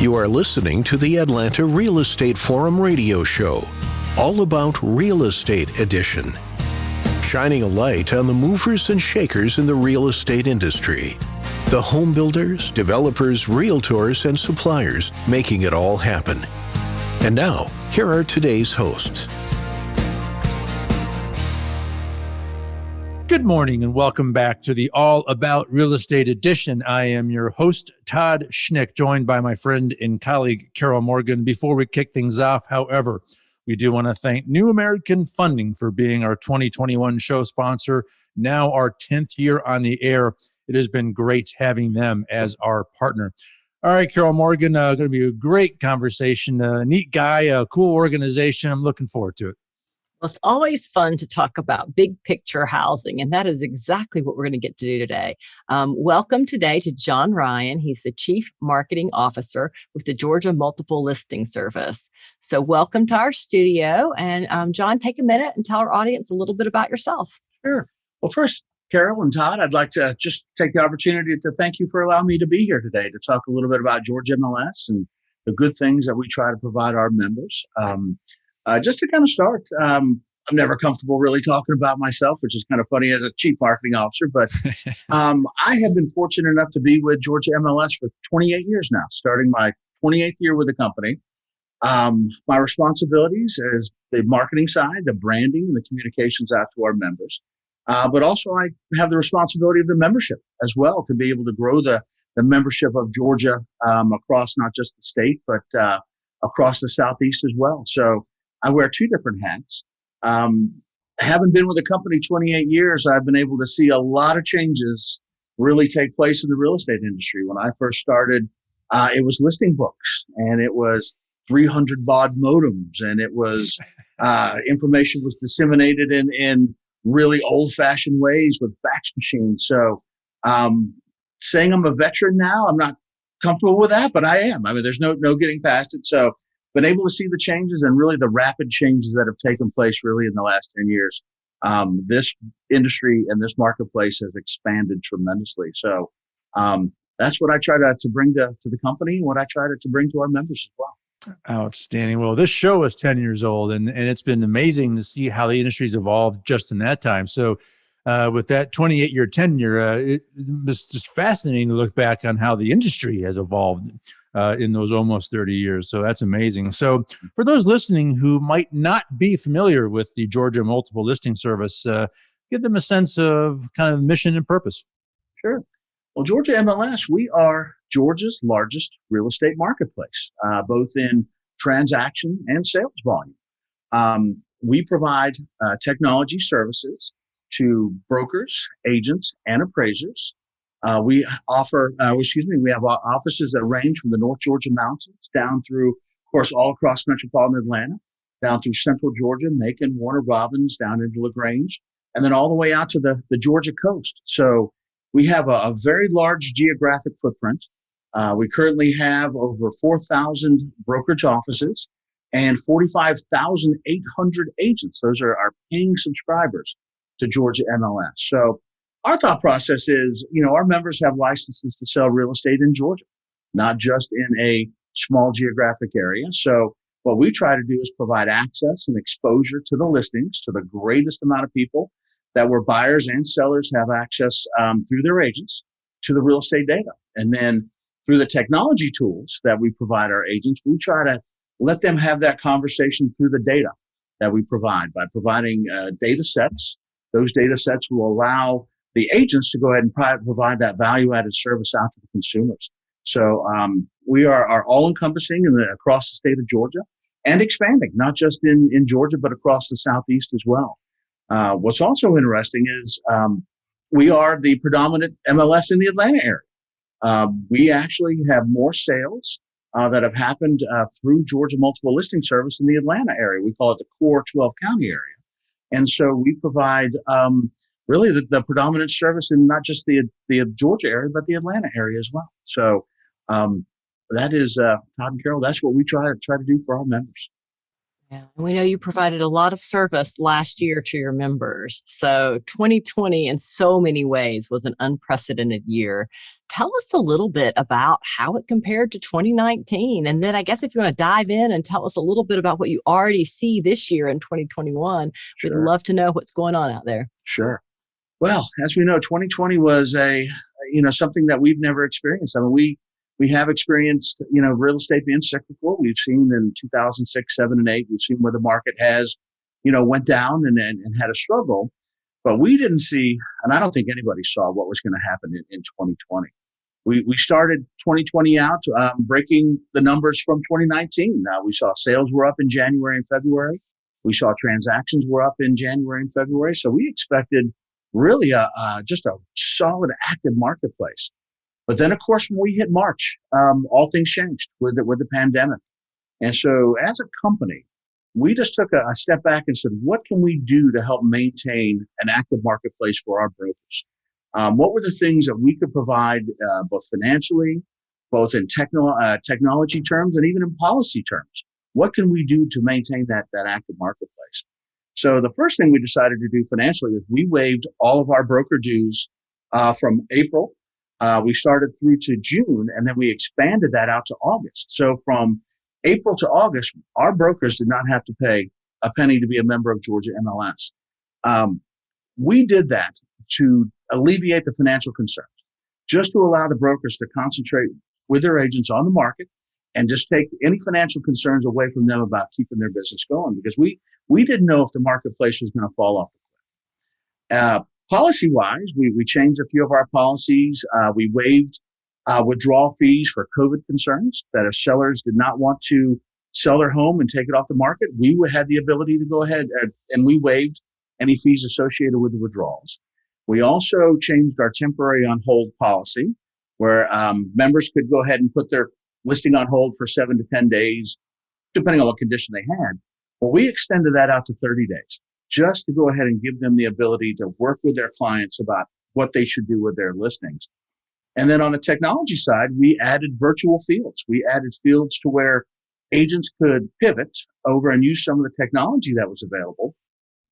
You are listening to the Atlanta Real Estate Forum radio show, all about real estate edition, shining a light on the movers and shakers in the real estate industry, the home builders, developers, realtors, and suppliers making it all happen. And now, here are today's hosts. Good morning and welcome back to the All About Real Estate edition. I am your host, Todd Schnick, joined by my friend and colleague, Carol Morgan. Before we kick things off, however, we do want to thank New American Funding for being our 2021 show sponsor, now our 10th year on the air. It has been great having them as our partner. All right, Carol Morgan, going to be a great conversation. Neat guy, a cool organization. I'm looking forward to it. Well, it's always fun to talk about big picture housing, and that is exactly what we're going to get to do today. Welcome today to John Ryan. He's the Chief Marketing Officer with the Georgia Multiple Listing Service. So welcome to our studio. And John, take a minute and tell our audience a little bit about yourself. Sure. Well, first, Carol and Todd, I'd like to just take the opportunity to thank you for allowing me to be here today to talk a little bit about Georgia MLS and the good things that we try to provide our members. Just to kind of start, I'm never comfortable really talking about myself, which is kind of funny as a chief marketing officer, but I have been fortunate enough to be with Georgia MLS for 28 years now, starting my 28th year with the company. My responsibilities is the marketing side, the branding, and the communications out to our members. But also I have the responsibility of the membership as well to be able to grow the membership of Georgia across not just the state, but across the Southeast as well. So I wear two different hats. Having been with the company 28 years, I've been able to see a lot of changes really take place in the real estate industry. When I first started, it was listing books, and it was 300 baud modems, and it was information was disseminated in really old-fashioned ways with fax machines. So saying I'm a veteran now, I'm not comfortable with that, but I am. I mean, there's no getting past it. So been able to see the changes and really the rapid changes that have taken place really in the last 10 years. This industry and this marketplace has expanded tremendously. So that's what I try to bring to the company, and what I try to bring to our members as well. Outstanding. Well, this show is 10 years old, and it's been amazing to see how the industry's evolved just in that time. So with that 28-year tenure, it was just fascinating to look back on how the industry has evolved in those almost 30 years. So that's amazing. So for those listening who might not be familiar with the Georgia Multiple Listing Service, give them a sense of kind of mission and purpose. Sure. Well, Georgia MLS, we are Georgia's largest real estate marketplace, both in transaction and sales volume. We provide technology services to brokers, agents, and appraisers. We have offices that range from the North Georgia mountains down through, of course, all across metropolitan Atlanta, down through central Georgia, Macon, Warner Robins, down into LaGrange, and then all the way out to the Georgia coast. So we have a very large geographic footprint. We currently have over 4,000 brokerage offices and 45,800 agents. Those are our paying subscribers to Georgia MLS. So our thought process is, our members have licenses to sell real estate in Georgia, not just in a small geographic area. So what we try to do is provide access and exposure to the listings to the greatest amount of people that where buyers and sellers have access through their agents to the real estate data. And then through the technology tools that we provide our agents, we try to let them have that conversation through the data that we provide by providing data sets. Those data sets will allow the agents to go ahead and provide that value-added service out to the consumers. So we are all-encompassing across the state of Georgia and expanding, not just in Georgia, but across the Southeast as well. What's also interesting is we are the predominant MLS in the Atlanta area. We actually have more sales that have happened through Georgia Multiple Listing Service in the Atlanta area. We call it the core 12 county area. And so we provide really the predominant service in not just the Georgia area, but the Atlanta area as well. So that is, Todd and Carol, that's what we try to do for our members. Yeah. And we know you provided a lot of service last year to your members. So 2020 in so many ways was an unprecedented year. Tell us a little bit about how it compared to 2019. And then I guess if you want to dive in and tell us a little bit about what you already see this year in 2021, we'd Sure, love to know what's going on out there. sure. Well, as we know, 2020 was something that we've never experienced. I mean, we have experienced, real estate being cyclical. We've seen in 2006, 7, and 8, we've seen where the market has, went down and had a struggle. But we didn't see, and I don't think anybody saw what was going to happen in 2020. We started 2020 out breaking the numbers from 2019. We saw sales were up in January and February. We saw transactions were up in January and February. So we expected really just a solid, active marketplace. But then, of course, when we hit March, all things changed with the pandemic. And so as a company, we just took a step back and said, what can we do to help maintain an active marketplace for our brokers? What were the things that we could provide both financially, both in technology terms, and even in policy terms? What can we do to maintain that active marketplace? So the first thing we decided to do financially is we waived all of our broker dues from April. We started through to June, and then we expanded that out to August. So from April to August, our brokers did not have to pay a penny to be a member of Georgia MLS. We did that to alleviate the financial concerns, just to allow the brokers to concentrate with their agents on the market and just take any financial concerns away from them about keeping their business going, because we didn't know if the marketplace was going to fall off the cliff. Policy-wise, we changed a few of our policies. We waived withdrawal fees for COVID concerns, that if sellers did not want to sell their home and take it off the market, we had the ability to go ahead and we waived any fees associated with the withdrawals. We also changed our temporary on hold policy, where members could go ahead and put their listing on hold for 7 to 10 days, depending on what condition they had. Well, we extended that out to 30 days, just to go ahead and give them the ability to work with their clients about what they should do with their listings. And then on the technology side, we added virtual fields. We added fields to where agents could pivot over and use some of the technology that was available,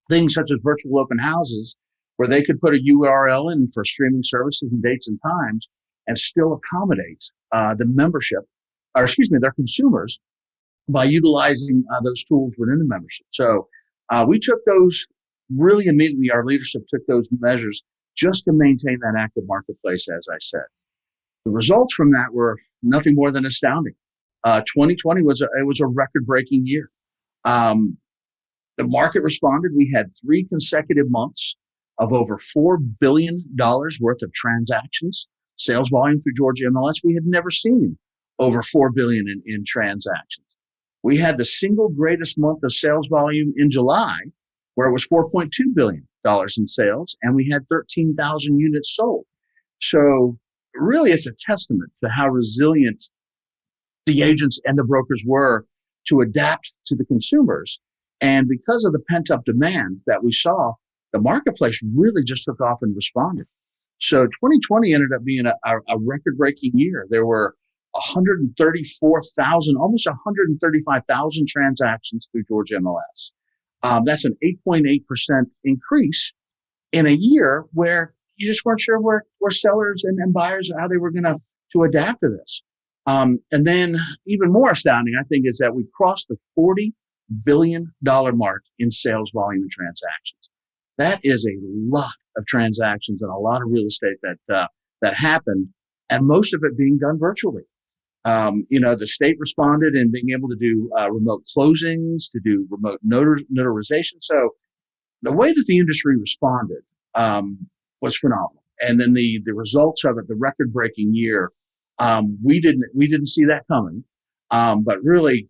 things such as virtual open houses, where they could put a URL in for streaming services and dates and times and still accommodate their consumers by utilizing those tools within the membership. So we took those really immediately. Our leadership took those measures just to maintain that active marketplace, as I said. The results from that were nothing more than astounding. 2020 was a record-breaking year. The market responded. We had 3 consecutive months of over $4 billion worth of transactions, sales volume through Georgia MLS. We had never seen over $4 billion in transactions. We had the single greatest month of sales volume in July, where it was $4.2 billion in sales, and we had 13,000 units sold. So really, it's a testament to how resilient the agents and the brokers were to adapt to the consumers. And because of the pent-up demand that we saw, the marketplace really just took off and responded. So 2020 ended up being a record-breaking year. There were 134,000, almost 135,000 transactions through Georgia MLS. That's an 8.8% increase in a year where you just weren't sure where sellers and buyers, how they were going to adapt to this. And then even more astounding, I think, is that we crossed the $40 billion mark in sales volume and transactions. That is a lot of transactions and a lot of real estate that happened, and most of it being done virtually. The state responded in being able to do remote closings, to do remote notarization. So the way that the industry responded was phenomenal. And then the results of it, the record-breaking year, we didn't see that coming, but really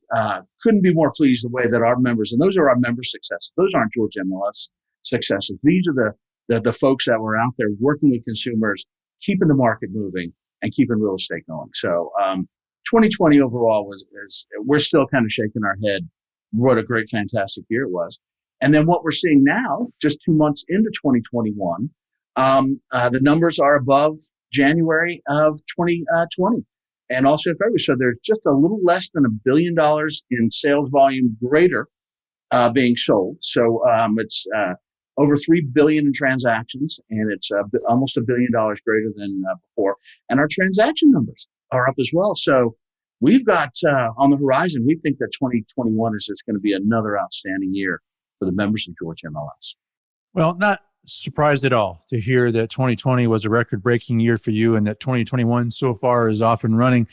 couldn't be more pleased the way that our members, and those are our member successes. Those aren't Georgia MLS successes. These are the folks that were out there working with consumers, keeping the market moving and keeping real estate going. So 2020 overall we're still kind of shaking our head. What a great, fantastic year it was. And then what we're seeing now, just 2 months into 2021, the numbers are above January of 2020 and also February. So there's just a little less than $1 billion in sales volume greater being sold. So it's over 3 billion in transactions, and it's almost $1 billion greater than before. And our transaction numbers are up as well. So we've got on the horizon, we think that 2021 is just going to be another outstanding year for the members of Georgia MLS. Well, not surprised at all to hear that 2020 was a record-breaking year for you and that 2021 so far is off and running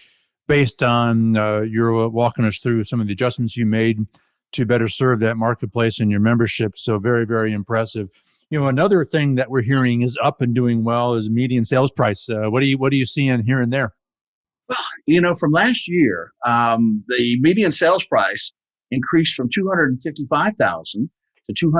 based on you're walking us through some of the adjustments you made to better serve that marketplace and your membership. So very, very impressive. Another thing that we're hearing is up and doing well is median sales price. What are you seeing here and there? From last year, the median sales price increased from 255,000 to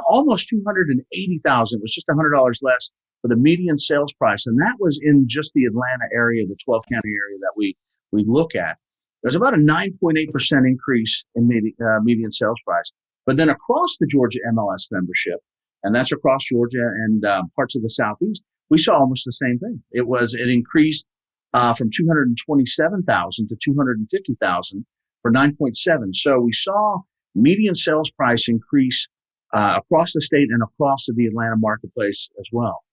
almost 280,000. It was just $100 less for the median sales price, and that was in just the Atlanta area, the 12 county area that we look at. There's about a 9.8% increase in median sales price. But then across the Georgia MLS membership, and that's across Georgia and parts of the Southeast, we saw almost the same thing. It increased from 227,000 to 250,000 for 9.7. So we saw median sales price increase across the state and across the Atlanta marketplace as well.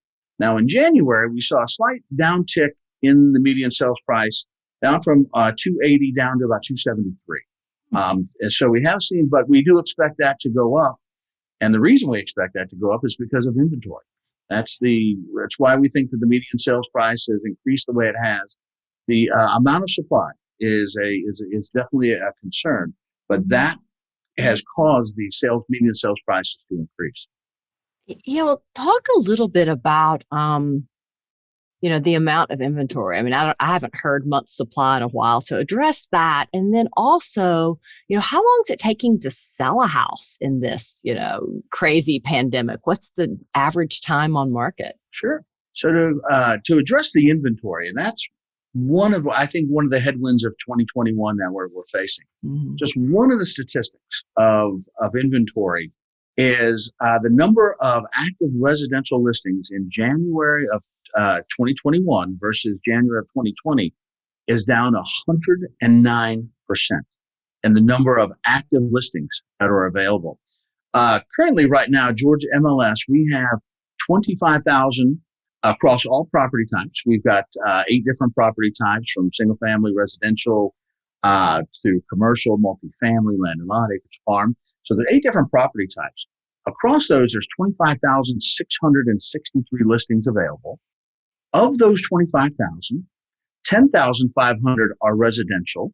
Now in January, we saw a slight downtick in the median sales price, down from 280 down to about 273. And so we have seen, but we do expect that to go up. And the reason we expect that to go up is because of inventory. That's why we think that the median sales price has increased the way it has. The amount of supply is definitely a concern, but that has caused the median sales prices to increase. Talk a little bit about the amount of inventory. I mean, I haven't heard month supply in a while, so address that. And then also, how long is it taking to sell a house in this, crazy pandemic? What's the average time on market? Sure. So to address the inventory, and that's one of the headwinds of 2021 that we're facing. Mm-hmm. Just one of the statistics of inventory is the number of active residential listings in January of 2021 versus January of 2020 is down 109%. And the number of active listings that are available. Currently, right now, Georgia MLS, we have 25,000 across all property types. We've got 8 different property types, from single-family residential to commercial, multifamily, land and lot, acreage farm. So there are 8 different property types. Across those, there's 25,663 listings available. Of those 25,000, 10,500 are residential.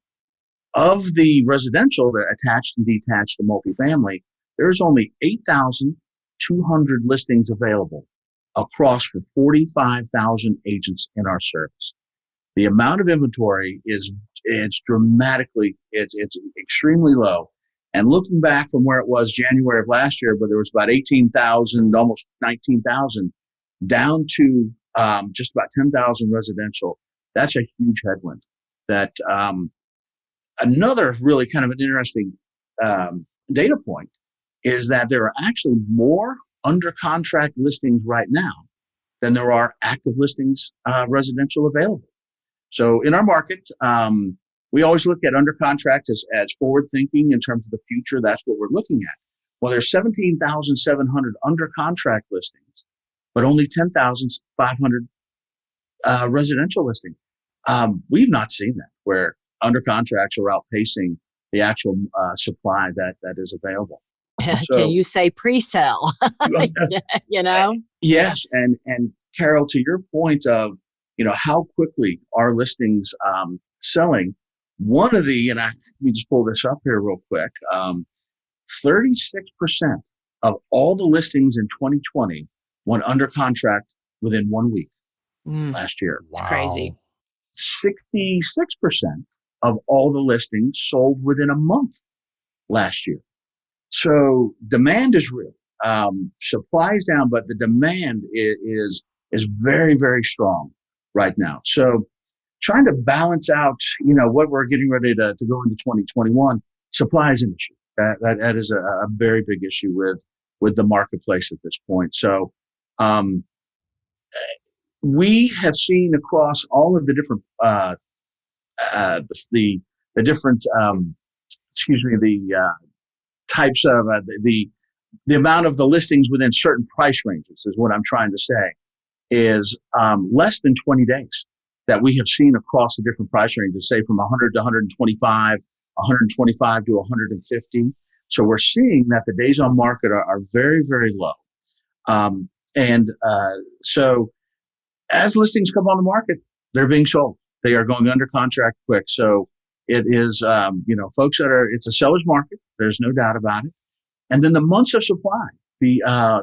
Of the residential, the attached and detached to multifamily, there's only 8,200 listings available across for 45,000 agents in our service. The amount of inventory it's extremely low. And looking back from where it was January of last year, where there was about 18,000, almost 19,000, down to just about 10,000 residential, that's a huge headwind. That another really kind of an interesting data point is that there are actually more under contract listings right now than there are active listings residential available. So in our market, we always look at under contract as forward thinking in terms of the future. That's what we're looking at. Well, there's 17,700 under contract listings, but only 10,500 residential listings. We've not seen that, where under contracts are outpacing the actual supply that is available. So, can you say pre-sale? Yes, and Carol, to your point of how quickly our listings selling. One of the, let me just pull this up here real quick. 36% of all the listings in 2020 went under contract within 1 week last year. It's crazy. 66% of all the listings sold within a month last year. So demand is real. Supply is down, but the demand is very, very strong right now. So trying to balance out, what we're getting ready to go into 2021, supply is an issue. That is a very big issue with the marketplace at this point. So we have seen across all of the different types of the amount of the listings within certain price ranges is what I'm trying to say is less than 20 days that we have seen across the different price ranges, say from 100 to 125, 125 to 150. So we're seeing that the days on market are very, very low. So as listings come on the market, they're being sold. They are going under contract quick. So it is, folks it's a seller's market. There's no doubt about it. And then the months of supply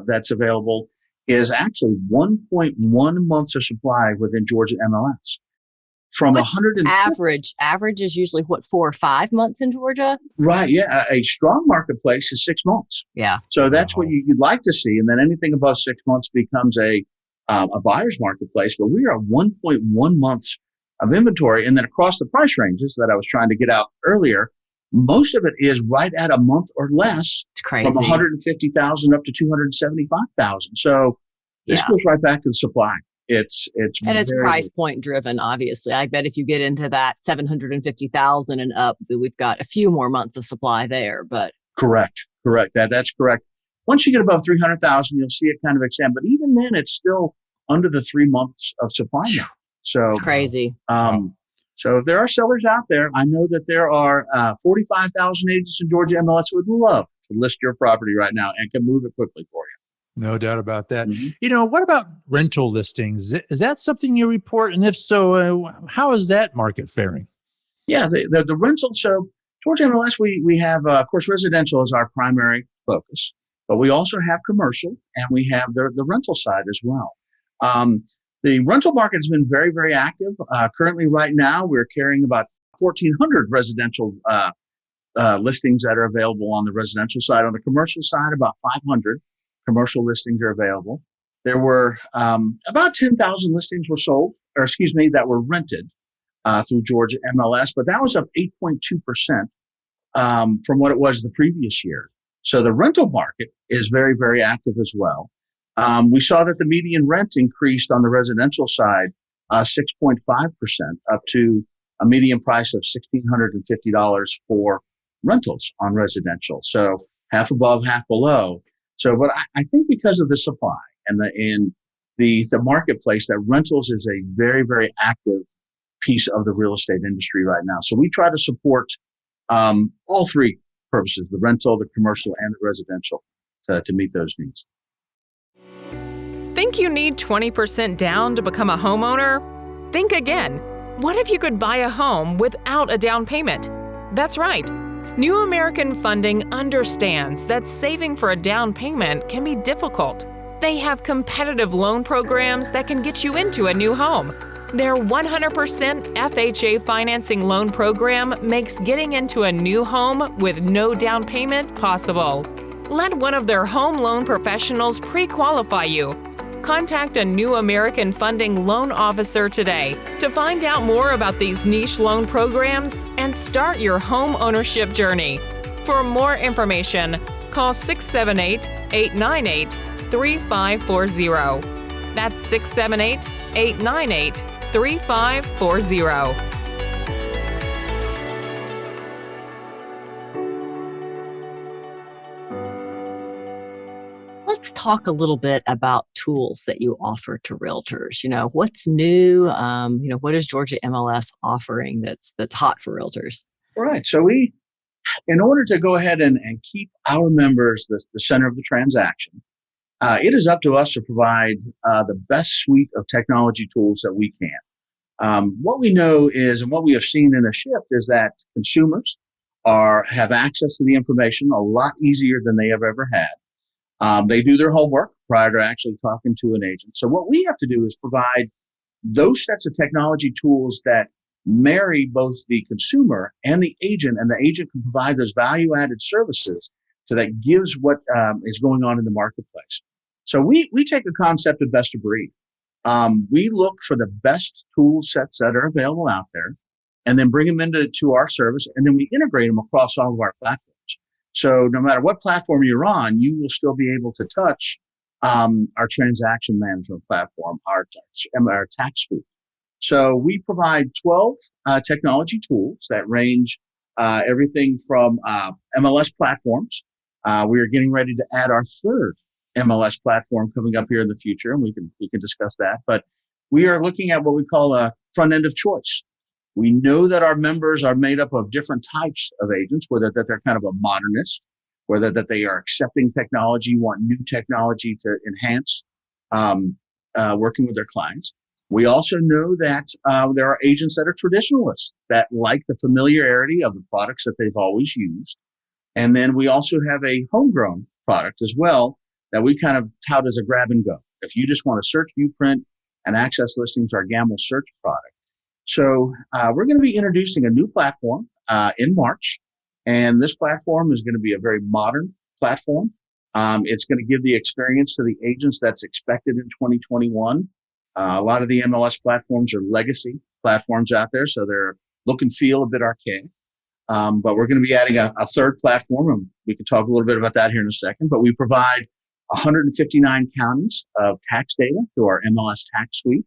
that's available is actually 1.1 months of supply within Georgia MLS. From 100 average is usually 4 or 5 months in Georgia? Right. Yeah. A strong marketplace is 6 months. Yeah. So that's what you'd like to see. And then anything above 6 months becomes a buyer's marketplace. But we are at 1.1 months of inventory. And then across the price ranges that I was trying to get out earlier, most of it is right at a month or less. It's crazy. From 150,000 up to 275,000. So this goes right back to the supply. It's price point driven, obviously. I bet if you get into that 750,000 and up, we've got a few more months of supply there. But correct. That's correct. Once you get above 300,000, you'll see it kind of extend. But even then, it's still under the 3 months of supply now. So crazy. So if there are sellers out there, I know that there are 45,000 agents in Georgia MLS who would love to list your property right now and can move it quickly for you. No doubt about that. Mm-hmm. What about rental listings? Is that something you report? And if so, how is that market faring? Yeah, the rental. So Georgia MLS, we have, of course, residential is our primary focus, but we also have commercial and we have the rental side as well. The rental market has been very, very active. Currently, right now, we're carrying about 1,400 residential listings that are available on the residential side. On the commercial side, about 500 commercial listings are available. There were about 10,000 listings that were rented through Georgia MLS, but that was up 8.2% from what it was the previous year. So the rental market is very, very active as well. We saw that the median rent increased on the residential side 6.5% up to a median price of $1,650 for rentals on residential. So half above, half below. So, but I think because of the supply and the marketplace, that rentals is a very, very active piece of the real estate industry right now. So we try to support all three purposes: the rental, the commercial, and the residential to meet those needs. Think you need 20% down to become a homeowner? Think again. What if you could buy a home without a down payment? That's right. New American Funding understands that saving for a down payment can be difficult. They have competitive loan programs that can get you into a new home. Their 100% FHA financing loan program makes getting into a new home with no down payment possible. Let one of their home loan professionals pre-qualify you. Contact a New American Funding loan officer today to find out more about these niche loan programs and start your home ownership journey. For more information, call 678-898-3540. That's 678-898-3540. Let's talk a little bit about tools that you offer to realtors. What's new? What is Georgia MLS offering that's hot for realtors? Right. So in order to go ahead and keep our members the center of the transaction, it is up to us to provide the best suite of technology tools that we can. What we know is, and what we have seen in a shift, is that consumers have access to the information a lot easier than they have ever had. They do their homework prior to actually talking to an agent. So what we have to do is provide those sets of technology tools that marry both the consumer and the agent can provide those value-added services. So that gives what is going on in the marketplace. So we take a concept of best of breed. We look for the best tool sets that are available out there, and then bring them into our service, and then we integrate them across all of our platforms. So no matter what platform you're on, you will still be able to touch our transaction management platform, our tax suite. So we provide 12 technology tools that range everything from MLS platforms We are getting ready to add our third MLS platform coming up here in the future, and we can discuss that. But we are looking at what we call a front end of choice. We know that our members are made up of different types of agents, whether that they're kind of a modernist, whether that they are accepting technology, want new technology to enhance working with their clients. We also know that there are agents that are traditionalists that like the familiarity of the products that they've always used. And then we also have a homegrown product as well that we kind of tout as a grab and go. If you just want to search, view, print, and access listings, our Gamble search product. So we're going to be introducing a new platform in March. And this platform is going to be a very modern platform. It's going to give the experience to the agents that's expected in 2021. A lot of the MLS platforms are legacy platforms out there, so they're look and feel a bit archaic. But we're going to be adding a third platform, and we can talk a little bit about that here in a second. But we provide 159 counties of tax data through our MLS Tax Suite.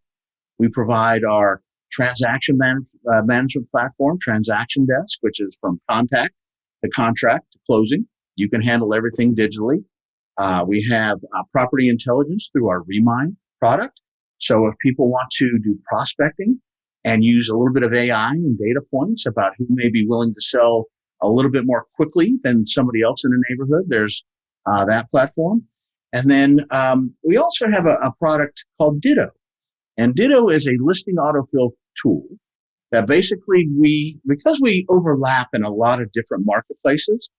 We provide our transaction management platform, Transaction Desk, which is from contact to contract to closing. You can handle everything digitally. We have property intelligence through our Remind product. So if people want to do prospecting and use a little bit of AI and data points about who may be willing to sell a little bit more quickly than somebody else in the neighborhood, there's that platform. And then we also have a product called Ditto. And Ditto is a listing autofill tool that basically because we overlap in a lot of different marketplaces,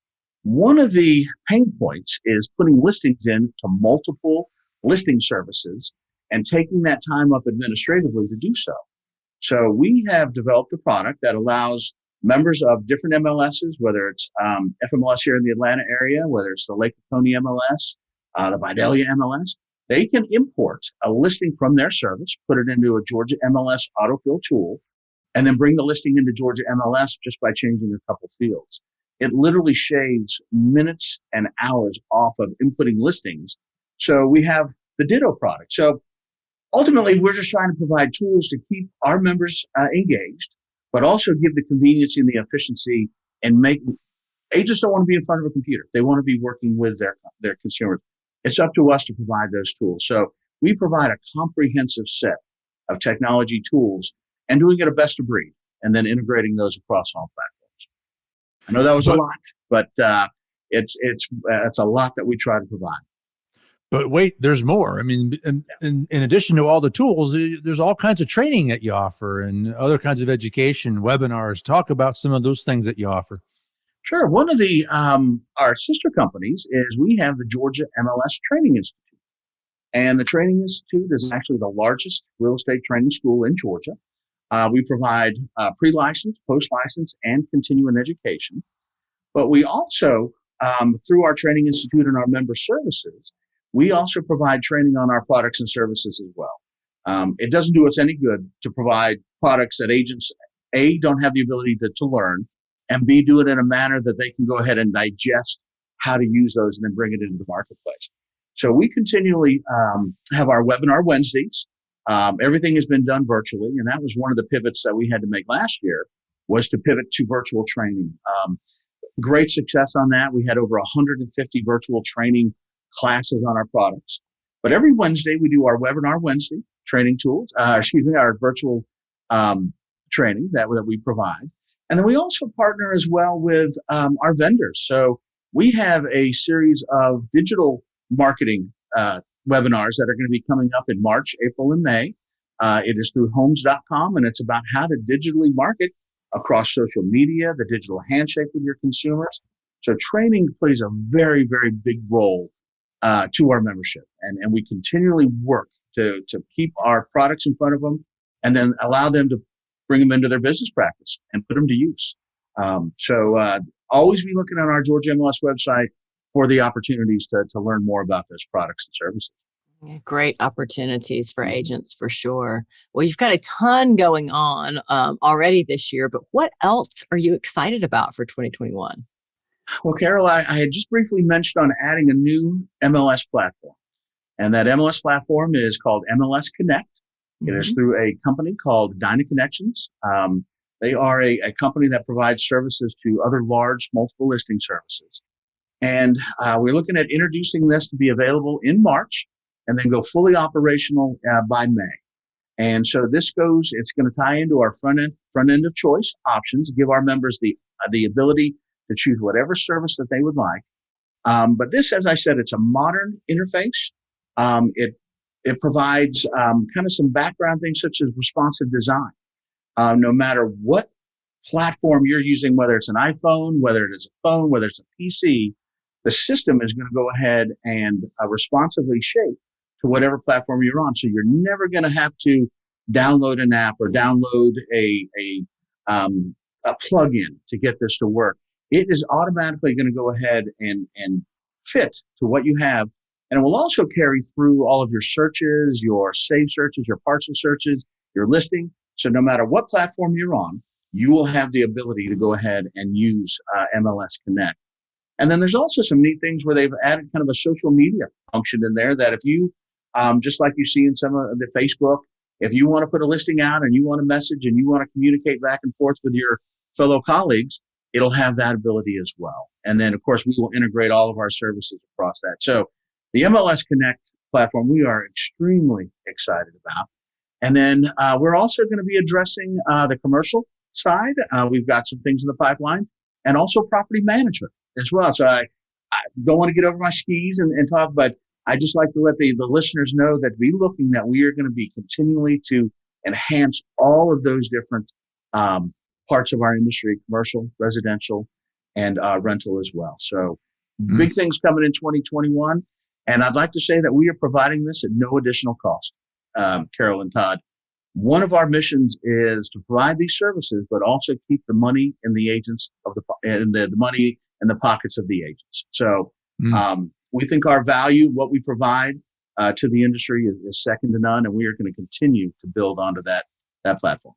one of the pain points is putting listings in to multiple listing services and taking that time up administratively to do so. So we have developed a product that allows members of different MLSs, whether it's FMLS here in the Atlanta area, whether it's the Lake Oconee MLS, the Vidalia MLS, they can import a listing from their service, put it into a Georgia MLS autofill tool, and then bring the listing into Georgia MLS just by changing a couple fields. It literally shaves minutes and hours off of inputting listings. So we have the Ditto product. So ultimately, we're just trying to provide tools to keep our members engaged, but also give the convenience and the efficiency and make agents don't want to be in front of a computer. They want to be working with their consumers. It's up to us to provide those tools. So we provide a comprehensive set of technology tools and doing it a best of breed and then integrating those across all platforms. I know that was a lot, but it's a lot that we try to provide. But wait, there's more. I mean, in addition to all the tools, there's all kinds of training that you offer and other kinds of education, webinars. Talk about some of those things that you offer. Sure. One of the our sister companies is we have the Georgia MLS Training Institute. And the Training Institute is actually the largest real estate training school in Georgia. We provide pre-license, post-license, and continuing education. But we also, through our Training Institute and our member services, we also provide training on our products and services as well. It doesn't do us any good to provide products that agents, A, don't have the ability to learn, and B, do it in a manner that they can go ahead and digest how to use those and then bring it into the marketplace. So we continually have our webinar Wednesdays. Everything has been done virtually, and that was one of the pivots that we had to make last year, was to pivot to virtual training. Great success on that. We had over 150 virtual training classes on our products. But every Wednesday, we do our webinar Wednesday training tools, our virtual training that we provide. And then we also partner as well with our vendors. So we have a series of digital marketing webinars that are going to be coming up in March, April, and May. It is through homes.com, and it's about how to digitally market across social media, the digital handshake with your consumers. So training plays a very, very big role to our membership. And we continually work to keep our products in front of them and then allow them to bring them into their business practice and put them to use. So always be looking on our Georgia MLS website for the opportunities to learn more about those products and services. Yeah, great opportunities for agents for sure. Well, you've got a ton going on already this year, but what else are you excited about for 2021? Well, Carol, I had just briefly mentioned on adding a new MLS platform. And that MLS platform is called MLS Connect. It is through a company called Dyna Connections. They are a company that provides services to other large multiple listing services. And we're looking at introducing this to be available in March and then go fully operational by May. And so it's going to tie into our front end of choice options, give our members the ability to choose whatever service that they would like. But this, as I said, it's a modern interface. It provides kind of some background things such as responsive design. No matter what platform you're using, whether it's an iPhone, whether it is a phone, whether it's a PC, the system is going to go ahead and responsively shape to whatever platform you're on. So you're never going to have to download an app or download a plugin to get this to work. It is automatically going to go ahead and fit to what you have. And it will also carry through all of your searches, your save searches, your parcel searches, your listing. So no matter what platform you're on, you will have the ability to go ahead and use MLS Connect. And then there's also some neat things where they've added kind of a social media function in there that if you, just like you see in some of the Facebook, if you want to put a listing out and you want to message and you want to communicate back and forth with your fellow colleagues, it'll have that ability as well. And then, of course, we will integrate all of our services across that. So the MLS Connect platform, we are extremely excited about. And then we're also going to be addressing the commercial side. We've got some things in the pipeline and also property management as well. So I don't want to get over my skis and talk, but I just like to let the listeners know that we are going to be continually to enhance all of those different parts of our industry, commercial, residential, and rental as well. So big things coming in 2021. And I'd like to say that we are providing this at no additional cost. Carol and Todd, one of our missions is to provide these services, but also keep the money in the agents the money in the pockets of the agents. So we think our value, what we provide to the industry is second to none, and we are going to continue to build onto that platform.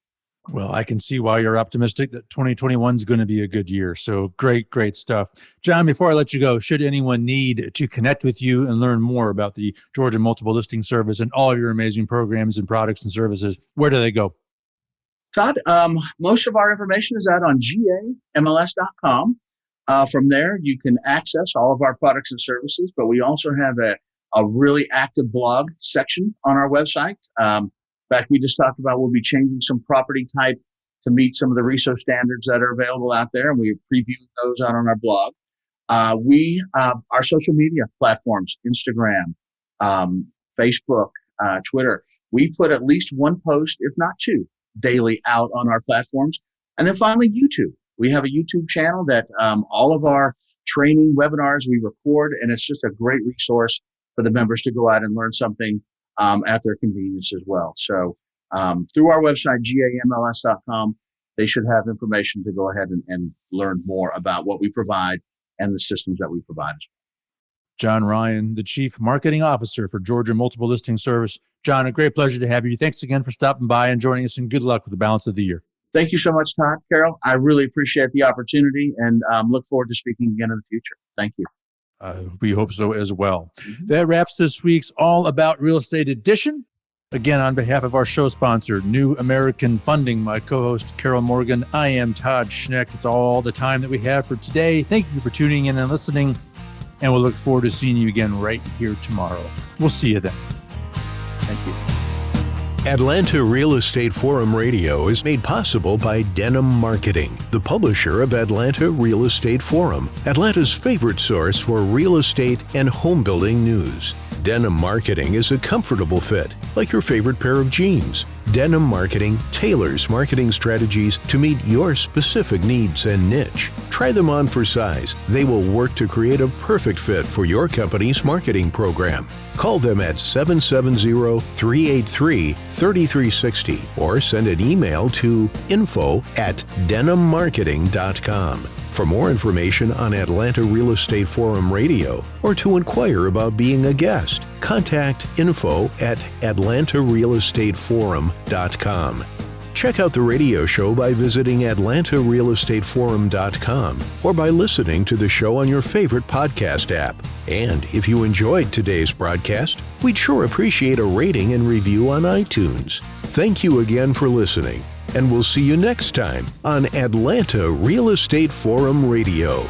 Well, I can see why you're optimistic that 2021 is going to be a good year. So great stuff. John, before I let you go, should anyone need to connect with you and learn more about the Georgia Multiple Listing Service and all of your amazing programs and products and services, where do they go? Todd, most of our information is out on GAMLS.com. From there, you can access all of our products and services, but we also have a really active blog section on our website. In fact, we just talked about we'll be changing some property type to meet some of the RISO standards that are available out there, and we preview those out on our blog. Our social media platforms, Instagram, Facebook, Twitter, we put at least one post, if not two, daily out on our platforms. And then finally, YouTube. We have a YouTube channel that all of our training webinars we record, and it's just a great resource for the members to go out and learn something at their convenience as well. So through our website, GAMLS.com, they should have information to go ahead and learn more about what we provide and the systems that we provide as well. John Ryan, the Chief Marketing Officer for Georgia Multiple Listing Service. John, a great pleasure to have you. Thanks again for stopping by and joining us, and good luck with the balance of the year. Thank you so much, Todd. Carol, I really appreciate the opportunity and look forward to speaking again in the future. Thank you. We hope so as well. That wraps this week's All About Real Estate edition. Again, on behalf of our show sponsor, New American Funding, my co-host, Carol Morgan, I am Todd Schnick. It's all the time that we have for today. Thank you for tuning in and listening, and we'll look forward to seeing you again right here tomorrow. We'll see you then. Thank you. Atlanta Real Estate Forum Radio is made possible by Denim Marketing, the publisher of Atlanta Real Estate Forum, Atlanta's favorite source for real estate and home building news. Denim Marketing is a comfortable fit, like your favorite pair of jeans. Denim Marketing tailors marketing strategies to meet your specific needs and niche. Try them on for size. They will work to create a perfect fit for your company's marketing program. Call them at 770-383-3360 or send an email to info@denimmarketing.com. For more information on Atlanta Real Estate Forum Radio or to inquire about being a guest, contact info@atlantarealestateforum.com. Check out the radio show by visiting atlantarealestateforum.com or by listening to the show on your favorite podcast app. And if you enjoyed today's broadcast, we'd sure appreciate a rating and review on iTunes. Thank you again for listening, and we'll see you next time on Atlanta Real Estate Forum Radio.